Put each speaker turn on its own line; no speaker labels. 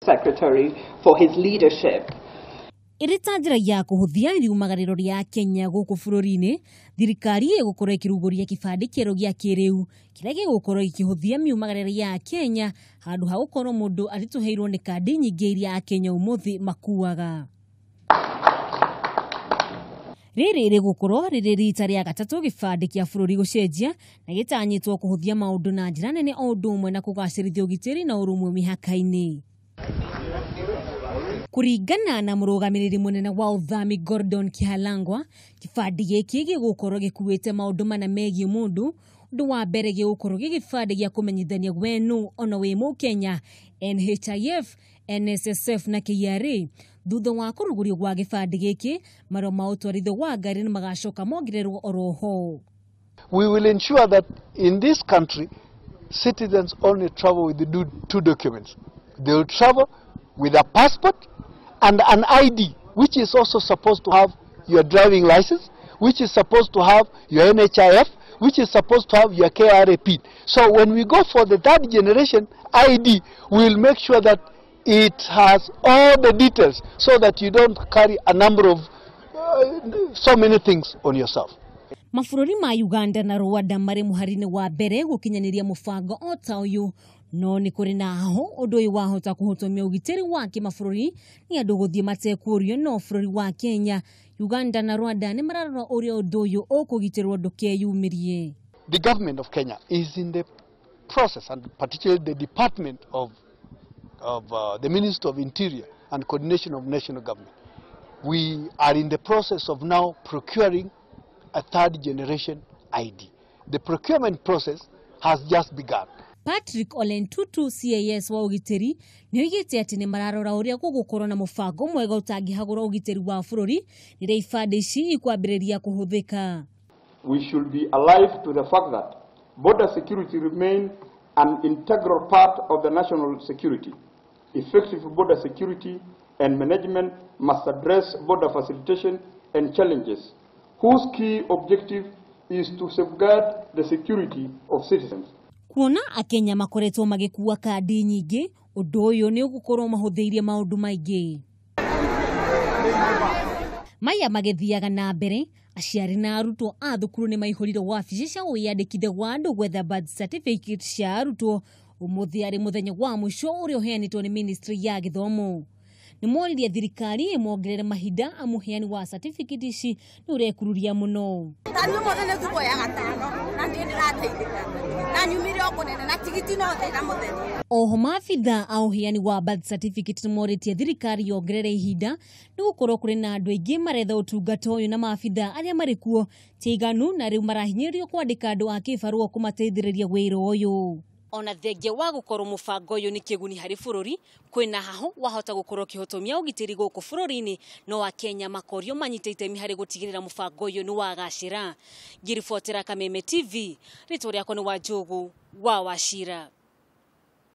Secretary for his leadership.
Irita njira ya kuhuthia iriumagariro ria Kenya guku bururi-ini, thirikari igukorwo ikiruguria kibandi kieru gia kiriu kiria gigukorwo ikihuthia miumagariro ya Kenya handu ha gukorwo mundu arituheirwo ni kandi nyingi iria Kenya umuthi makuaga. Riri rigukorwo riri rita ria gatatu gibandi kia bururi gucenjia na gitanyitwo kuhuthia maundu na njira nene o undu umwe na kugacirithia ugitiri na urumwe mihaka-ini. Kuringana na murugamiriri munene wa uthami Gordon Kihalangwa, kibandi giki gigukorwo gikuite maundu mana megie mundu. Undu wa mbere gigukorwo gibandi gia kumenyithania wenu ona wi mu Kenya, NHIF, NSSF na KRA. Thutha wa kurugurio gwa gibandi giki, maro ma utwarithio wa ngari ni magacoka mongererwo oroho.
We will ensure that in this country citizens only travel with the two documents. They will travel with a passport and an ID, which is also supposed to have your driving license, which is supposed to have your NHIF, which is supposed to have your KRA PIN. So when we go for the third generation ID, we'll make sure that it has all the details so that you don't carry a number of so many things on yourself.
Mabũrũri ma Uganda na Rwanda mari muharine wa mbere gukinyaniria mubango o ta uyu, no ni kuri na aho undu uyu wahota kuhotomia ugitiri wa kimabũrũri ni andu guthie matekurio no bũrũri wa Kenya. Uganda na Rwanda ni mararora uria undu uyu ukugitirwo ndukeyumirie.
The government of Kenya is in the process, and particularly the Department of the Ministry of Interior and Coordination of National Government. We are in the process of now procuring a third generation ID. The procurement process has just begun.
Patrick Olentutu CAS wa ugitiri ni oigite ati ni mararora uria gugukorwo na mubango mwega utangihagura ugitiri wa bururi riria ibandi ici ikwambiriria kuhuthika.
We should be alive to the fact that border security remains an integral part of the national security. Effective border security and management must address border facilitation and challenges, whose key objective is to safeguard the security of citizens.
Kuona Akenya makoretwo magikuwa kandi nyingi, undu uyu ni ugukorwo mahuthiirie maundu maingi. Maya magithiaga na mbere, aciari na arutwo a thukuru ni maihurire wabici cia wiyandikithia wa andu gwetha birth certificate cia arutwo umuthi ari muthenya wa mwisho uria uheanitwo ni Ministry ya Githomo. Ni moririe thirikari imongerere mahinda amuheani wa certificate ici ni urekururia muno.
Tanyu muthenya tuko ya gatano na ndi ndirateithika na nyumire okunene na tigiti no thira muthenya.
Oho maabitha a uheani wa birth certificate moritie thirikari yongerere ihinda ni gukorwo kuri na andu aingi maretha utungata uyu na maabitha aria mari kuo tiganu na riu marahinyirio kwandika andu a kibarua kumateithiriria wira uyu. Ona thenge wa gukorwo mubango uyu ni kiguni hari bururi, kwina haho wahota gukorwo kihotomia ugitiri guku bururi-ini, no wa Kenya makorio manyite itemi hari gutigirira mubango uyu ni wagacira. Ngiribotera Kameme TV, ritwa riakwa ni Wanjogu wa Wachira.